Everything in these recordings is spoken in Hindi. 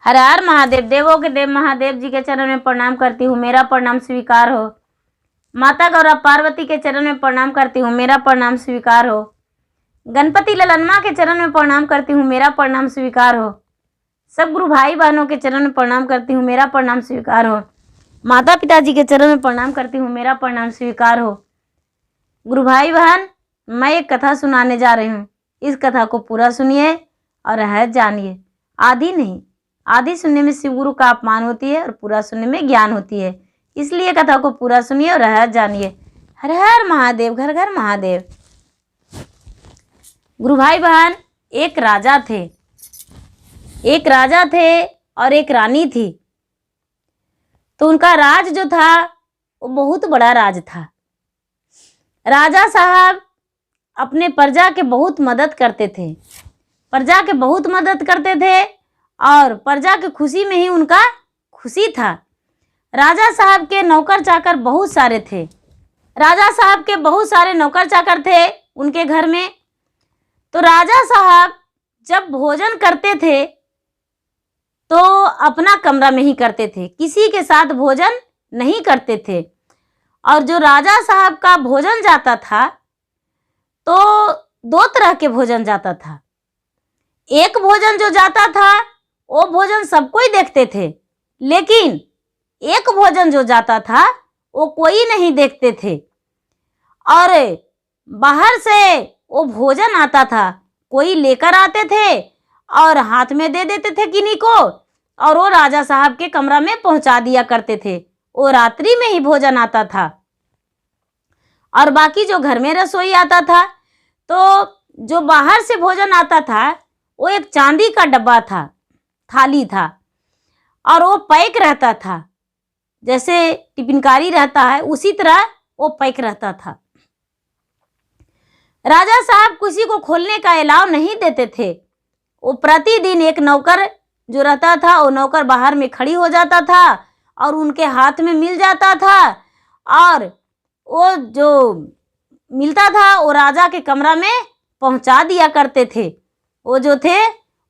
हर हर महादेव। देवों के देव महादेव जी के चरण में प्रणाम करती हूँ, मेरा प्रणाम स्वीकार हो। माता गौरा पार्वती के चरण में प्रणाम करती हूँ, मेरा प्रणाम स्वीकार हो। गणपति ललनमा के चरण में प्रणाम करती हूँ, मेरा प्रणाम स्वीकार हो। सब गुरु भाई बहनों के चरण में प्रणाम करती हूँ, मेरा प्रणाम स्वीकार हो। माता पिताजी के चरण में प्रणाम करती हूँ, मेरा प्रणाम स्वीकार हो। गुरु भाई बहन, मैं एक कथा सुनाने जा रही हूँ। इस कथा को पूरा सुनिए और रहस्य जानिए। आधी नहीं, आधी सुनने में शिव गुरु का अपमान होती है और पूरा सुनने में ज्ञान होती है। इसलिए कथा को पूरा सुनिए और रहस्य जानिए। हर हर महादेव, घर घर महादेव। गुरु भाई बहन, एक राजा थे। एक राजा थे और एक रानी थी। तो उनका राज जो था वो बहुत बड़ा राज था। राजा साहब अपने प्रजा के बहुत मदद करते थे, प्रजा के बहुत मदद करते थे और प्रजा की खुशी में ही उनका खुशी था। राजा साहब के नौकर चाकर बहुत सारे थे। राजा साहब के बहुत सारे नौकर चाकर थे उनके घर में। तो राजा साहब जब भोजन करते थे तो अपना कमरा में ही करते थे, किसी के साथ भोजन नहीं करते थे। और जो राजा साहब का भोजन जाता था तो दो तरह के भोजन जाता था। एक भोजन जो जाता था वो भोजन सबको ही देखते थे, लेकिन एक भोजन जो जाता था वो कोई नहीं देखते थे। और बाहर से वो भोजन आता था, कोई लेकर आते थे और हाथ में दे देते थे किन्हीं को, और वो राजा साहब के कमरा में पहुंचा दिया करते थे। वो रात्रि में ही भोजन आता था। और बाकी जो घर में रसोई आता था, तो जो बाहर से भोजन आता था वो एक चांदी का डब्बा था, थाली था, और वो पैक रहता था। जैसे टिफिनकारी रहता है उसी तरह वो पैक रहता था। राजा साहब किसी को खोलने का अलाव नहीं देते थे। वो प्रतिदिन एक नौकर जो रहता था वो नौकर बाहर में खड़ी हो जाता था और उनके हाथ में मिल जाता था, और वो जो मिलता था वो राजा के कमरा में पहुंचा दिया करते थे। वो जो थे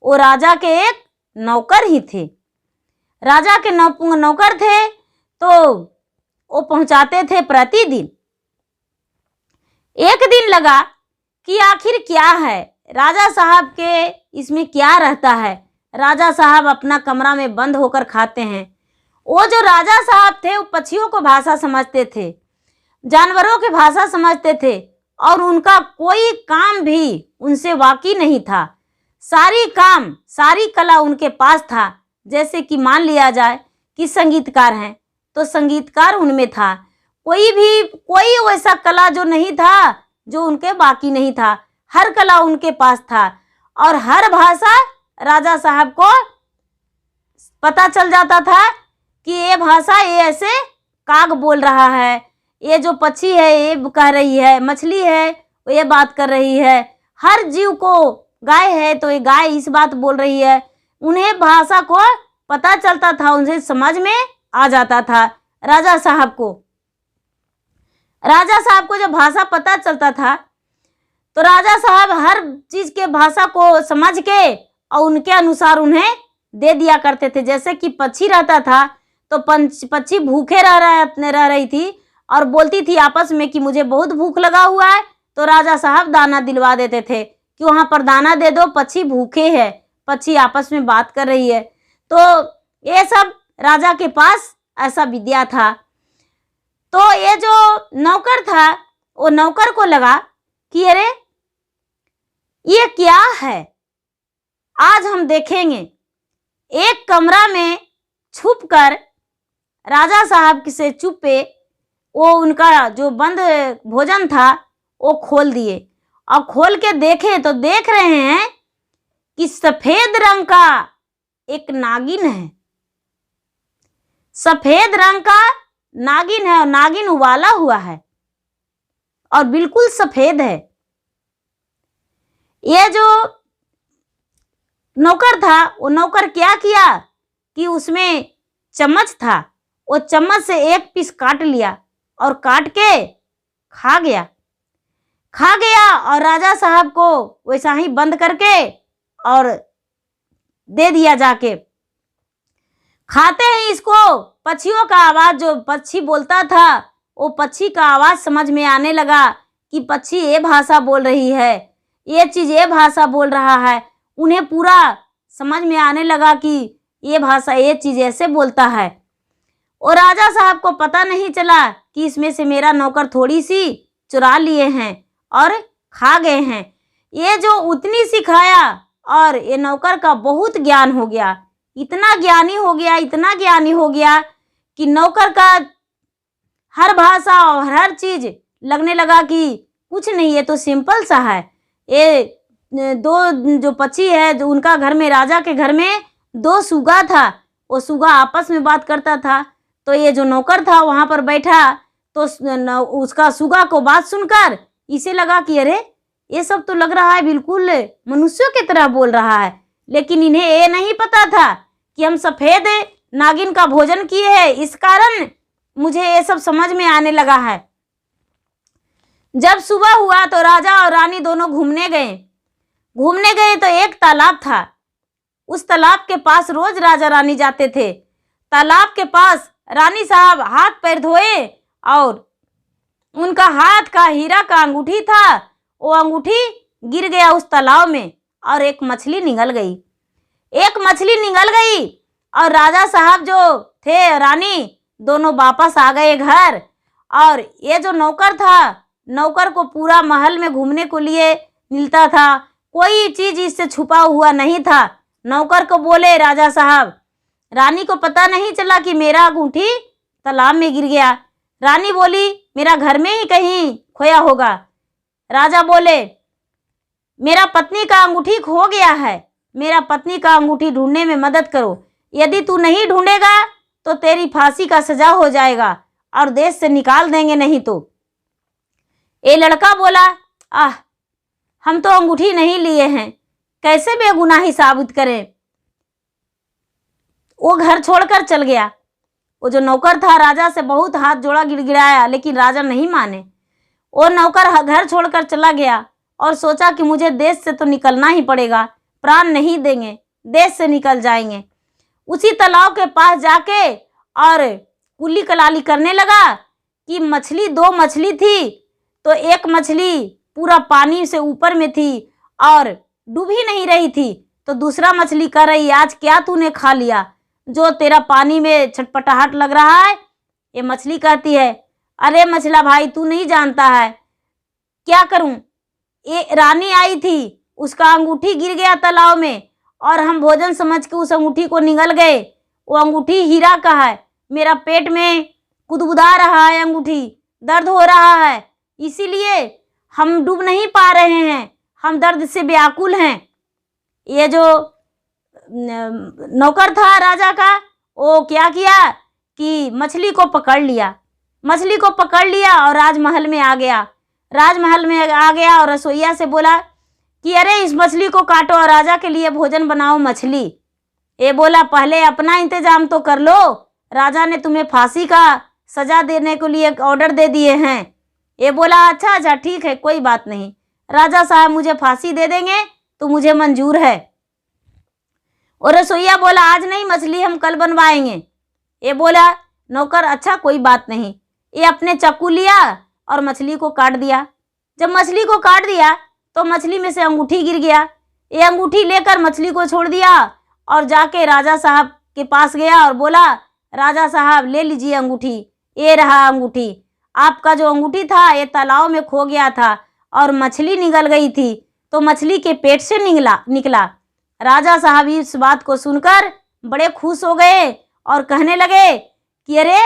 वो राजा के एक नौकर ही थे। राजा के नौकर थे तो वो पहुंचाते थे प्रतिदिन। एक दिन लगा कि आखिर क्या है, राजा साहब के इसमें क्या रहता है। राजा साहब अपना कमरा में बंद होकर खाते हैं। वो जो राजा साहब थे वो पक्षियों को भाषा समझते थे, जानवरों की भाषा समझते थे, और उनका कोई काम भी उनसे बाकी नहीं था। सारी काम, सारी कला उनके पास था। जैसे कि मान लिया जाए कि संगीतकार हैं तो संगीतकार उनमें था। कोई वैसा कला जो नहीं था जो उनके बाकी नहीं था। हर कला उनके पास था और हर भाषा राजा साहब को पता चल जाता था कि ये भाषा ये ऐसे काग बोल रहा है, ये जो पक्षी है ये कह रही है, मछली है ये बात कर रही है, हर जीव को, गाय है तो ये गाय इस बात बोल रही है। उन्हें भाषा को पता चलता था, उन्हें समझ में आ जाता था। राजा साहब को जब भाषा पता चलता था तो राजा साहब हर चीज के भाषा को समझ के और उनके अनुसार उन्हें दे दिया करते थे। जैसे कि पक्षी रहता था तो पक्षी भूखे रह रही थी और बोलती थी आपस में कि मुझे बहुत भूख लगा हुआ है, तो राजा साहब दाना दिलवा देते थे कि वहां पर दाना दे दो, पक्षी भूखे है, पक्षी आपस में बात कर रही है। तो ये सब राजा के पास ऐसा विद्या था। तो ये जो नौकर था वो नौकर को लगा कि अरे ये क्या है, आज हम देखेंगे। एक कमरा में छुपकर राजा साहब से चुपे वो उनका जो बंद भोजन था वो खोल दिए, और खोल के देखे तो देख रहे हैं कि सफेद रंग का एक नागिन है। सफेद रंग का नागिन है और नागिन उबाला हुआ है और बिल्कुल सफेद है। ये जो नौकर था वो नौकर क्या किया कि उसमें चम्मच था, वो चम्मच से एक पीस काट लिया और काट के खा गया और राजा साहब को वैसा ही बंद करके और दे दिया जाके। खाते ही इसको पक्षियों का आवाज, जो पक्षी बोलता था वो पक्षी का आवाज समझ में आने लगा कि पक्षी ये भाषा बोल रही है, ये चीज ये भाषा बोल रहा है। उन्हें पूरा समझ में आने लगा कि ये भाषा ये चीज ऐसे बोलता है। और राजा साहब को पता नहीं चला कि इसमें से मेरा नौकर थोड़ी सी चुरा लिए हैं और खा गए हैं। ये जो उतनी सी खाया और ये नौकर का बहुत ज्ञान हो गया, इतना ज्ञानी हो गया, इतना ज्ञानी हो गया कि नौकर का हर भाषा और हर चीज लगने लगा कि कुछ नहीं, ये तो सिंपल सा है। ये दो जो पक्षी है, जो उनका घर में, राजा के घर में दो सुगा था, वो सुगा आपस में बात करता था। तो ये जो नौकर था वहां पर बैठा तो उसका सुगा को बात सुनकर इसे लगा कि अरे ये सब तो लग रहा है बिल्कुल मनुष्यों की तरह बोल रहा है। लेकिन इन्हें ये नहीं पता था कि हम सफेद नागिन का भोजन किए हैं, इस कारण मुझे ये सब समझ में आने लगा है। जब सुबह हुआ तो राजा और रानी दोनों घूमने गए तो एक तालाब था। उस तालाब के पास रोज राजा रानी जाते थे। तालाब के पास रानी साहब हाथ पैर धोए और उनका हाथ का हीरा का अंगूठी था, वो अंगूठी गिर गया उस तालाब में और एक मछली निगल गई। और राजा साहब जो थे, रानी, दोनों वापस आ गए घर। और ये जो नौकर था, नौकर को पूरा महल में घूमने को लिए मिलता था, कोई चीज इससे छुपा हुआ नहीं था। नौकर को बोले राजा साहब, रानी को पता नहीं चला कि मेरा अंगूठी तालाब में गिर गया। रानी बोली मेरा घर में ही कहीं खोया होगा। राजा बोले मेरा पत्नी का अंगूठी खो गया है, मेरा पत्नी का अंगूठी ढूंढने में मदद करो। यदि तू नहीं ढूंढेगा तो तेरी फांसी का सजा हो जाएगा और देश से निकाल देंगे नहीं तो। ये लड़का बोला हम तो अंगूठी नहीं लिए हैं, कैसे बेगुनाही साबित करें। वो घर छोड़कर चल गया। वो जो नौकर था राजा से बहुत हाथ जोड़ा गिड़गिड़ाया, लेकिन राजा नहीं माने। वो नौकर घर छोड़कर चला गया और सोचा कि मुझे देश से तो निकलना ही पड़ेगा, प्राण नहीं देंगे, देश से निकल जाएंगे। उसी तालाब के पास जाके और कुल्ली कलाली करने लगा कि दो मछली थी, तो एक मछली पूरा पानी से ऊपर में थी और डूब ही नहीं रही थी। तो दूसरा मछली कह रही आज क्या तूने खा लिया जो तेरा पानी में छटपटाहट लग रहा है। ये मछली कहती है अरे मछला भाई तू नहीं जानता है, क्या करूं, ये रानी आई थी, उसका अंगूठी गिर गया तालाब में और हम भोजन समझ के उस अंगूठी को निगल गए। वो अंगूठी हीरा का है, मेरा पेट में गुदगुदा रहा है, अंगूठी दर्द हो रहा है, इसीलिए हम डूब नहीं पा रहे हैं, हम दर्द से व्याकुल हैं। ये जो नौकर था राजा का, वो क्या किया कि मछली को पकड़ लिया और राजमहल में आ गया और रसोइया से बोला कि अरे इस मछली को काटो और राजा के लिए भोजन बनाओ मछली। ये बोला पहले अपना इंतजाम तो कर लो, राजा ने तुम्हें फांसी का सजा देने के लिए ऑर्डर दे दिए हैं। ये बोला अच्छा ठीक है, कोई बात नहीं, राजा साहब मुझे फांसी दे देंगे तो मुझे मंजूर है। और रसोइया बोला आज नहीं, मछली हम कल बनवाएंगे। ये बोला नौकर अच्छा कोई बात नहीं। ये अपने चाकू लिया और मछली को काट दिया। जब मछली को काट दिया तो मछली में से अंगूठी गिर गया। ये अंगूठी लेकर मछली को छोड़ दिया और जाके राजा साहब के पास गया और बोला राजा साहब ले लीजिए अंगूठी, ये रहा अंगूठी, आपका जो अंगूठी था ये तालाब में खो गया था और मछली निगल गई थी तो मछली के पेट से निकला। राजा साहब इस बात को सुनकर बड़े खुश हो गए और कहने लगे कि अरे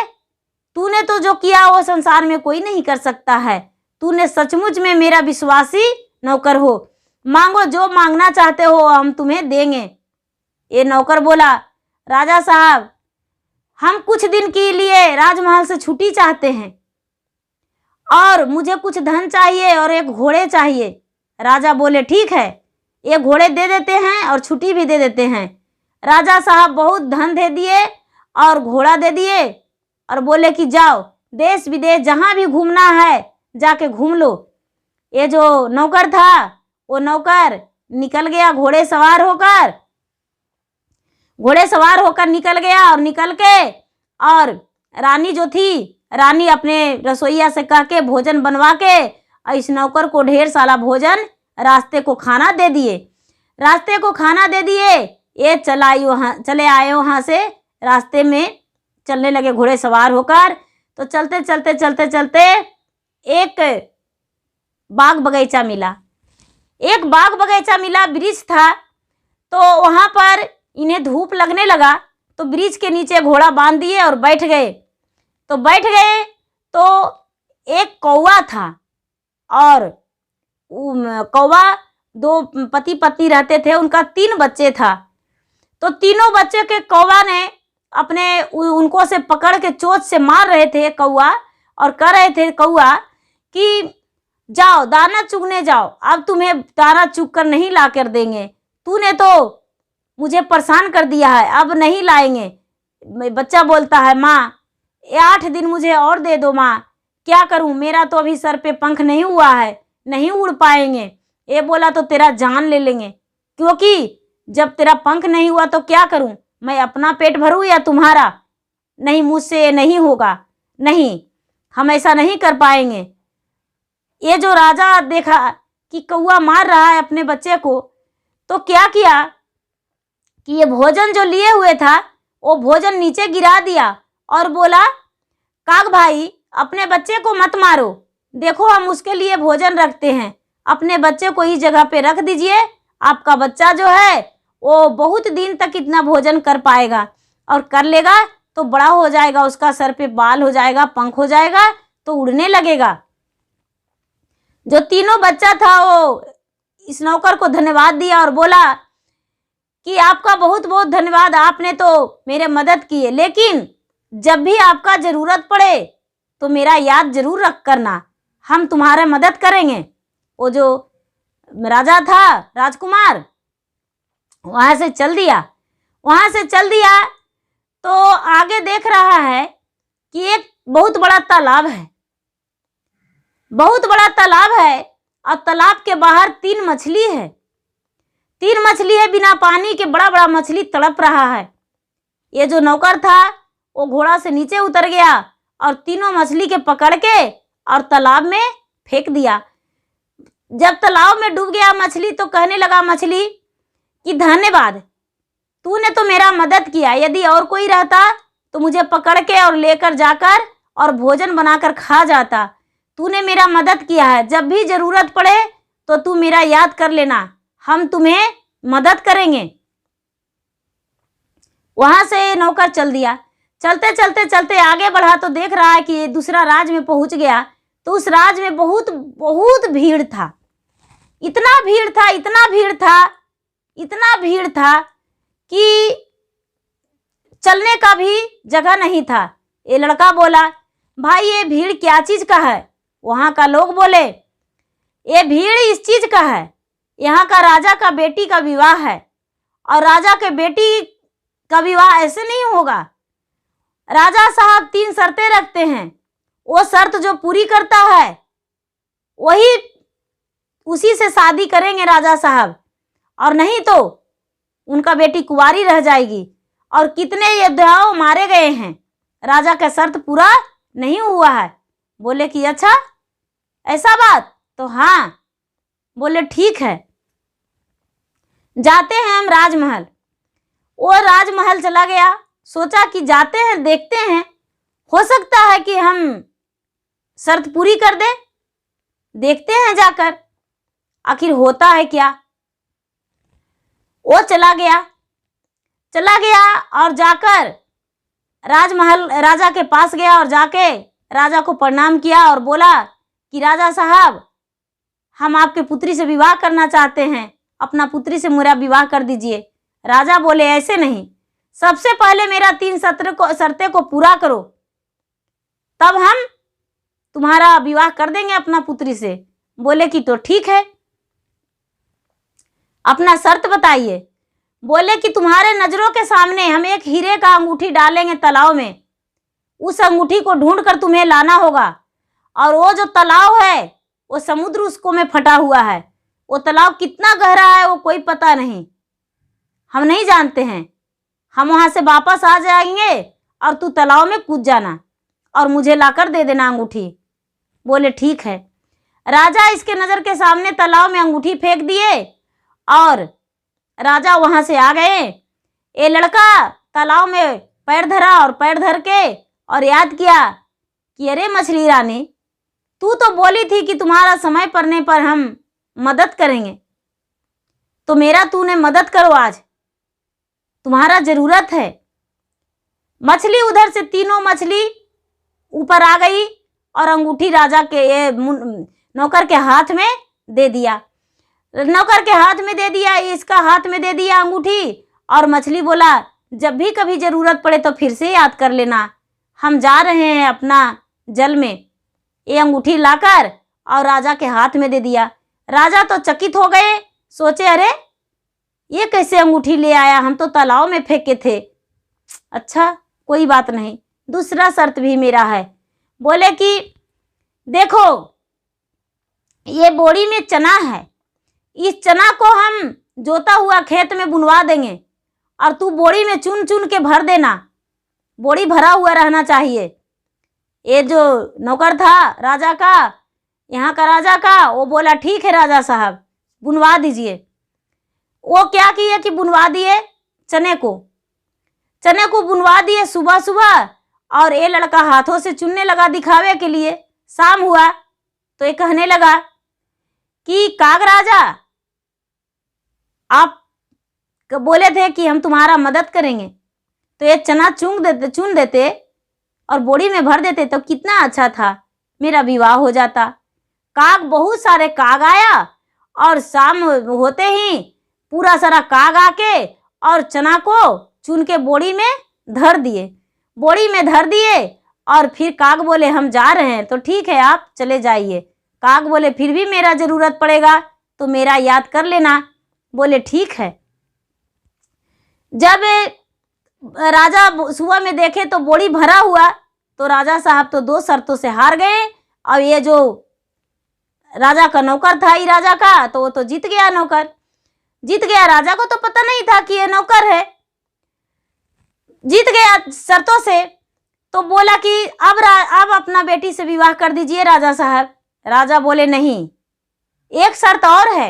तूने तो जो किया वो संसार में कोई नहीं कर सकता है, तूने सचमुच में मेरा विश्वासी नौकर हो, मांगो जो मांगना चाहते हो हम तुम्हें देंगे। ये नौकर बोला राजा साहब हम कुछ दिन के लिए राजमहल से छुट्टी चाहते हैं और मुझे कुछ धन चाहिए और एक घोड़े चाहिए। राजा बोले ठीक है, एक घोड़े दे देते हैं और छुट्टी भी दे देते हैं। राजा साहब बहुत धन दे दिए और घोड़ा दे दिए और बोले कि जाओ देश विदेश जहाँ भी घूमना है जाके घूम लो। ये जो नौकर था वो नौकर निकल गया घोड़े सवार होकर। घोड़े सवार होकर निकल गया और निकल के और रानी जो थी, रानी अपने रसोइया से कह के भोजन बनवा के इस नौकर को ढेर सारा भोजन रास्ते को खाना दे दिए। रास्ते को खाना दे दिए, ये चले आए वहाँ से, रास्ते में चलने लगे घोड़े सवार होकर। तो चलते चलते चलते चलते एक बाग बगीचा मिला, एक बाग बगीचा मिला, वृक्ष था। तो वहाँ पर इन्हें धूप लगने लगा, तो वृक्ष के नीचे घोड़ा बांध दिए और बैठ गए। तो बैठ गए तो एक कौवा था, और कौवा, दो पति पत्नी रहते थे, उनका 3 बच्चे था। तो तीनों बच्चे के कौवा ने अपने उनको से पकड़ के चोंच से मार रहे थे कौवा, और कह रहे थे कौवा कि जाओ दाना चुगने जाओ, अब तुम्हें दाना चुग कर नहीं ला कर देंगे, तूने तो मुझे परेशान कर दिया है, अब नहीं लाएंगे। बच्चा बोलता है माँ 8 दिन मुझे और दे दो माँ, क्या करूँ, मेरा तो अभी सर पे पंख नहीं हुआ है, नहीं उड़ पाएंगे। ये बोला तो तेरा जान ले लेंगे, क्योंकि जब तेरा पंख नहीं हुआ तो क्या करूँ, मैं अपना पेट भरूँ या तुम्हारा? नहीं, मुझसे ये नहीं होगा, नहीं, हम ऐसा नहीं कर पाएंगे। ये जो राजा देखा कि कौवा मार रहा है अपने बच्चे को, तो क्या किया कि ये भोजन जो लिए हुए था वो भोजन नीचे गिरा दिया और बोला काग भाई अपने बच्चे को मत मारो, देखो हम उसके लिए भोजन रखते हैं, अपने बच्चे को इस जगह पे रख दीजिए, आपका बच्चा जो है वो बहुत दिन तक इतना भोजन कर पाएगा, और कर लेगा तो बड़ा हो जाएगा, उसका सर पे बाल हो जाएगा, पंख हो जाएगा, तो उड़ने लगेगा। जो तीनों बच्चा था वो इस नौकर को धन्यवाद दिया और बोला कि आपका बहुत बहुत धन्यवाद, आपने तो मेरे मदद की है, लेकिन जब भी आपका ज़रूरत पड़े तो मेरा याद जरूर रख करना, हम तुम्हारा मदद करेंगे। वो जो राजा था, राजकुमार, वहाँ से चल दिया। वहाँ से चल दिया तो आगे देख रहा है कि एक बहुत बड़ा तालाब है, बहुत बड़ा तालाब है, और तालाब के बाहर 3 मछली है। 3 मछली है बिना पानी के, बड़ा बड़ा मछली तड़प रहा है। ये जो नौकर था वो घोड़ा से नीचे उतर गया और तीनों मछली के पकड़ के और तालाब में फेंक दिया। जब तालाब में डूब गया मछली तो कहने लगा मछली कि धन्यवाद, तूने तो मेरा मदद किया, यदि और कोई रहता तो मुझे पकड़ के और लेकर जाकर और भोजन बनाकर खा जाता, तूने मेरा मदद किया है, जब भी ज़रूरत पड़े तो तू मेरा याद कर लेना, हम तुम्हें मदद करेंगे। वहाँ से नौकर चल दिया। चलते चलते चलते आगे बढ़ा तो देख रहा है कि दूसरा राज्य में पहुँच गया। तो उस राज्य में बहुत बहुत भीड़ था, इतना भीड़ था, इतना भीड़ था, इतना भीड़ था कि चलने का भी जगह नहीं था। ये लड़का बोला भाई ये भीड़ क्या चीज़ का है? वहाँ का लोग बोले ये भीड़ इस चीज़ का है, यहाँ का राजा का बेटी का विवाह है, और राजा के बेटी का विवाह ऐसे नहीं होगा। राजा साहब 3 शर्तें रखते हैं, वो शर्त जो पूरी करता है वही उसी से शादी करेंगे राजा साहब, और नहीं तो उनका बेटी कुंवारी रह जाएगी। और कितने योद्धाओं मारे गए हैं, राजा का शर्त पूरा नहीं हुआ है। बोले कि अच्छा ऐसा बात, तो हाँ। बोले ठीक है, जाते हैं हम राजमहल। वो राजमहल चला गया, सोचा कि जाते हैं देखते हैं, हो सकता है कि हम शर्त पूरी कर दे, देखते हैं जाकर आखिर होता है क्या। वो चला गया और जाकर राजमहल राजा के पास गया और जाके राजा को प्रणाम किया और बोला कि राजा साहब हम आपके पुत्री से विवाह करना चाहते हैं, अपना पुत्री से मेरा विवाह कर दीजिए। राजा बोले ऐसे नहीं, सबसे पहले मेरा 3 शर्तें को पूरा करो, तब हम तुम्हारा विवाह कर देंगे अपना पुत्री से। बोले कि तो ठीक है, अपना शर्त बताइए। बोले कि तुम्हारे नजरों के सामने हम एक हीरे का अंगूठी डालेंगे तालाब में, उस अंगूठी को ढूंढ कर तुम्हें लाना होगा, और वो जो तालाब है वो समुद्र उसको में फटा हुआ है, वो तालाब कितना गहरा है वो कोई पता नहीं, हम नहीं जानते हैं। हम वहां से वापस आ जाएंगे और तू तालाब में कूद जाना और मुझे लाकर दे देना अंगूठी। बोले ठीक है। राजा इसके नज़र के सामने तालाब में अंगूठी फेंक दिए और राजा वहां से आ गए। ये लड़का तालाब में पैर धरा और पैर धर के और याद किया कि अरे मछली रानी, तू तो बोली थी कि तुम्हारा समय पड़ने पर हम मदद करेंगे, तो मेरा तूने मदद करो, आज तुम्हारा जरूरत है। मछली उधर से तीनों मछली ऊपर आ गई और अंगूठी राजा के नौकर के हाथ में दे दिया। नौकर के हाथ में दे दिया, इसका हाथ में दे दिया अंगूठी। और मछली बोला जब भी कभी जरूरत पड़े तो फिर से याद कर लेना, हम जा रहे हैं अपना जल में। ये अंगूठी लाकर और राजा के हाथ में दे दिया। राजा तो चकित हो गए, सोचे अरे ये कैसे अंगूठी ले आया, हम तो तालाब में फेंके थे। अच्छा कोई बात नहीं, दूसरा शर्त भी मेरा है। बोले कि देखो ये बोरी में चना है, इस चना को हम जोता हुआ खेत में बुनवा देंगे और तू बोरी में चुन चुन के भर देना, बोरी भरा हुआ रहना चाहिए। ये जो नौकर था राजा का, यहाँ का राजा का, वो बोला ठीक है राजा साहब बुनवा दीजिए। वो क्या किए कि बुनवा दिए चने को बुनवा दिए सुबह सुबह। और ये लड़का हाथों से चुनने लगा दिखावे के लिए। शाम हुआ तो ये कहने लगा कि काग राजा, आप बोले थे कि हम तुम्हारा मदद करेंगे, तो ये चना चुन देते और बोरी में भर देते तो कितना अच्छा था, मेरा विवाह हो जाता। काग, बहुत सारे काग आया और शाम होते ही पूरा सारा काग आके और चना को चुन के बोरी में धर दिए। और फिर काग बोले हम जा रहे हैं, तो ठीक है आप चले जाइए। काग बोले फिर भी मेरा जरूरत पड़ेगा तो मेरा याद कर लेना। बोले ठीक है। जब राजा सुबह में देखे तो बोरी भरा हुआ, तो राजा साहब तो 2 शर्तों से हार गए। और ये जो राजा का नौकर था, राजा का, तो वो तो जीत गया। नौकर जीत गया, राजा को तो पता नहीं था कि ये नौकर है, जीत गया शर्तों से। तो बोला कि अब अपना बेटी से विवाह कर दीजिए राजा साहब। राजा बोले नहीं, एक शर्त और है,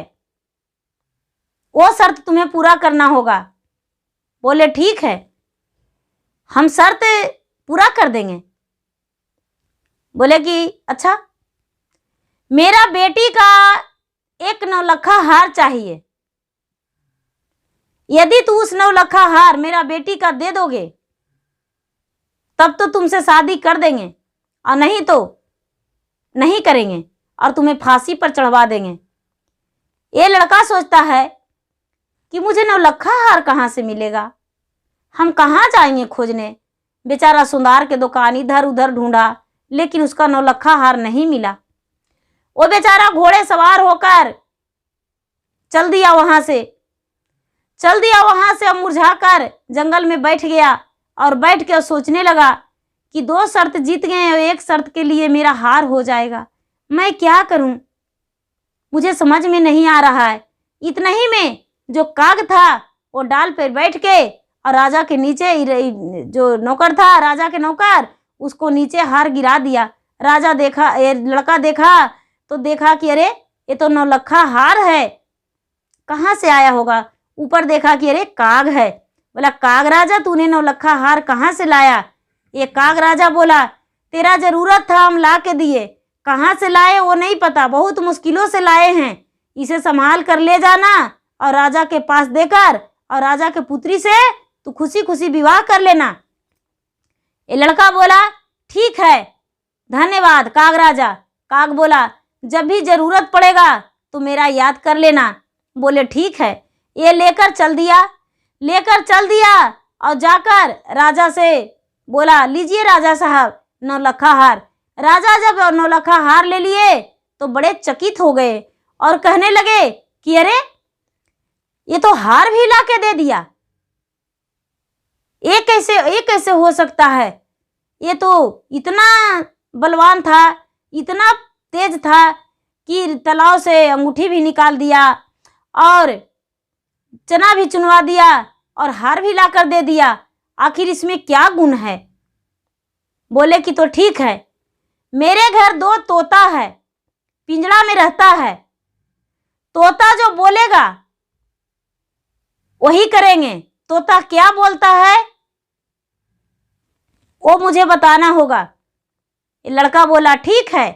वो शर्त तुम्हें पूरा करना होगा। बोले ठीक है, हम शर्त पूरा कर देंगे। बोले कि अच्छा, मेरा बेटी का 1 नौलखा हार चाहिए। यदि तू उस 9 लखा हार मेरा बेटी का दे दोगे तब तो तुमसे शादी कर देंगे, और नहीं तो नहीं करेंगे और तुम्हें फांसी पर चढ़वा देंगे। ये लड़का सोचता है कि मुझे 9 लखा हार कहाँ से मिलेगा, हम कहाँ जाएंगे खोजने। बेचारा सुनार के दुकान इधर उधर ढूंढा, लेकिन उसका 9 लखा हार नहीं मिला। वो बेचारा घोड़े सवार होकर चल दिया वहां से मुरझाकर जंगल में बैठ गया और बैठ के सोचने लगा कि 2 शर्त जीत गए और 1 शर्त के लिए मेरा हार हो जाएगा, मैं क्या करूं, मुझे समझ में नहीं आ रहा है। इतना ही में जो काग था वो डाल पर बैठ के और राजा के नीचे, जो नौकर था राजा के नौकर, उसको नीचे हार गिरा दिया। राजा देखा, ये लड़का देखा तो देखा कि अरे ये तो 9 लखा हार है, कहाँ से आया होगा। ऊपर देखा कि अरे काग है। बोला काग राजा तूने 9 लखा हार कहाँ से लाया। ये काग राजा बोला तेरा जरूरत था हम ला के दिए, कहाँ से लाए वो नहीं पता, बहुत मुश्किलों से लाए हैं, इसे संभाल कर ले जाना और राजा के पास देकर और राजा के पुत्री से तू खुशी खुशी विवाह कर लेना। ये लड़का बोला ठीक है धन्यवाद काग राजा। काग बोला जब भी जरूरत पड़ेगा तो मेरा याद कर लेना। बोले ठीक है। ये लेकर चल दिया और जाकर राजा से बोला लीजिए राजा साहब 9 लखा हार। राजा जब 9 लखा हार ले लिए तो बड़े चकित हो गए और कहने लगे कि अरे ये तो हार भी ला के दे दिया, ये कैसे हो सकता है, ये तो इतना बलवान था, इतना तेज था कि तालाब से अंगूठी भी निकाल दिया और चना भी चुनवा दिया और हार भी लाकर दे दिया, आखिर इसमें क्या गुण है? बोले कि तो ठीक है, मेरे घर 2 तोता है, पिंजड़ा में रहता है, तोता जो बोलेगा वही करेंगे। तोता क्या बोलता है वो मुझे बताना होगा। ये लड़का बोला ठीक है,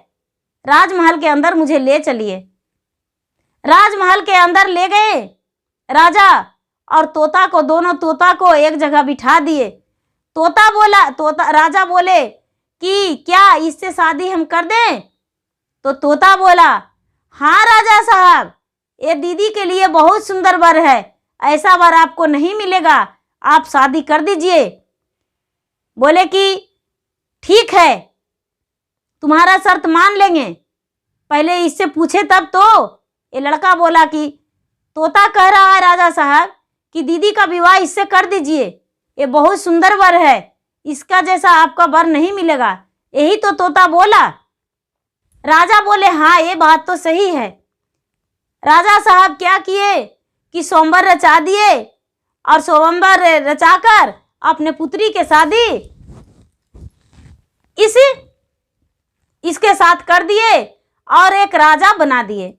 राजमहल के अंदर मुझे ले चलिए। राजमहल के अंदर ले गए राजा और तोता को, दोनों तोता को एक जगह बिठा दिए। राजा बोले कि क्या इससे शादी हम कर दें? तो तोता बोला हाँ राजा साहब, ये दीदी के लिए बहुत सुंदर वर है, ऐसा वर आपको नहीं मिलेगा, आप शादी कर दीजिए। बोले कि ठीक है, तुम्हारा शर्त मान लेंगे, पहले इससे पूछे तब तो। ये लड़का बोला कि तोता कह रहा है राजा साहब कि दीदी का विवाह इससे कर दीजिए, ये बहुत सुंदर वर है, इसका जैसा आपका वर नहीं मिलेगा, यही तो तोता बोला। राजा बोले हाँ ये बात तो सही है। राजा साहब क्या किए कि स्वयंवर रचा दिए और स्वयंवर रचाकर अपने पुत्री के शादी इसके साथ कर दिए और एक राजा बना दिए।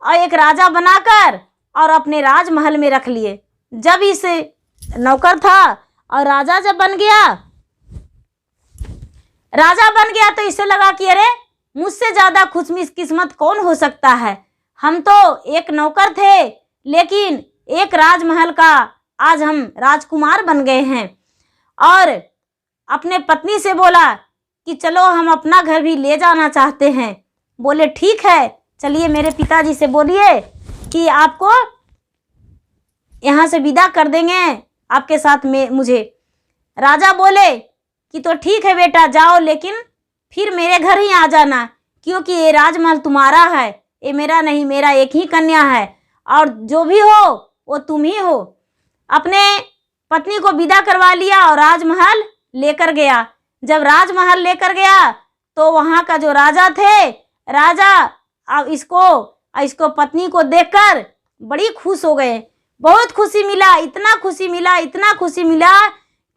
और एक राजा बनाकर और अपने राजमहल में रख लिए। जब इस नौकर था और राजा जब बन गया तो इसे लगा कि अरे मुझसे ज्यादा खुशकिस्मत कौन हो सकता है। हम तो एक नौकर थे, लेकिन एक राजमहल का आज हम राजकुमार बन गए हैं। और अपने पत्नी से बोला कि चलो हम अपना घर भी ले जाना चाहते हैं। बोले ठीक है, चलिए मेरे पिताजी से बोलिए कि आपको यहाँ से विदा कर देंगे आपके साथ में मुझे। राजा बोले कि तो ठीक है बेटा जाओ, लेकिन फिर मेरे घर ही आ जाना, क्योंकि ये राजमहल तुम्हारा है, ये मेरा नहीं, मेरा एक ही कन्या है और जो भी हो वो तुम ही हो। अपने पत्नी को विदा करवा लिया और राजमहल लेकर गया। जब राजमहल लेकर गया तो वहाँ का जो राजा थे, राजा अब इसको पत्नी को देखकर बड़ी खुश हो गए। बहुत खुशी मिला, इतना खुशी मिला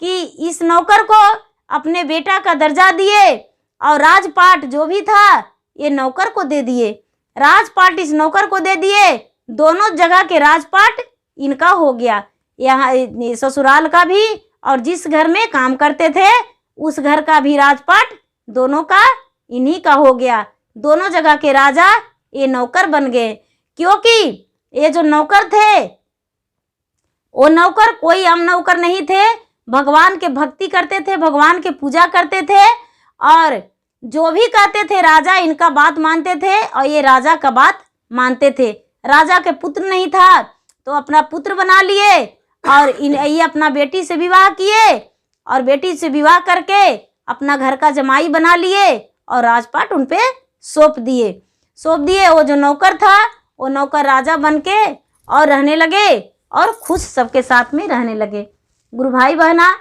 कि इस नौकर को अपने बेटा का दर्जा दिए और राजपाट जो भी था ये नौकर को दे दिए। राजपाट इस नौकर को दे दिए, दोनों जगह के राजपाट इनका हो गया। यहाँ ससुराल का भी और जिस घर में काम करते थे उस घर का भी राजपाट दोनों का इन्हीं का हो गया। दोनों जगह के राजा ये नौकर बन गए, क्योंकि ये जो नौकर थे वो नौकर कोई आम नौकर नहीं थे, भगवान के भक्ति करते थे, भगवान के पूजा करते थे और जो भी कहते थे राजा इनका बात मानते थे और ये राजा का बात मानते थे। राजा के पुत्र नहीं था तो अपना पुत्र बना लिए और ये अपना बेटी से विवाह किए और बेटी से विवाह करके अपना घर का जमाई बना लिए और राजपाट उन पे सौंप दिए। वो जो नौकर था वो नौकर राजा बन के और रहने लगे और खुश सबके साथ में रहने लगे। गुरु भाई बहना,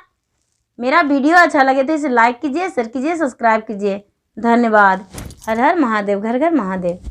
मेरा वीडियो अच्छा लगे तो इसे लाइक कीजिए, शेयर कीजिए, सब्सक्राइब कीजिए। धन्यवाद। हर हर महादेव, घर घर महादेव।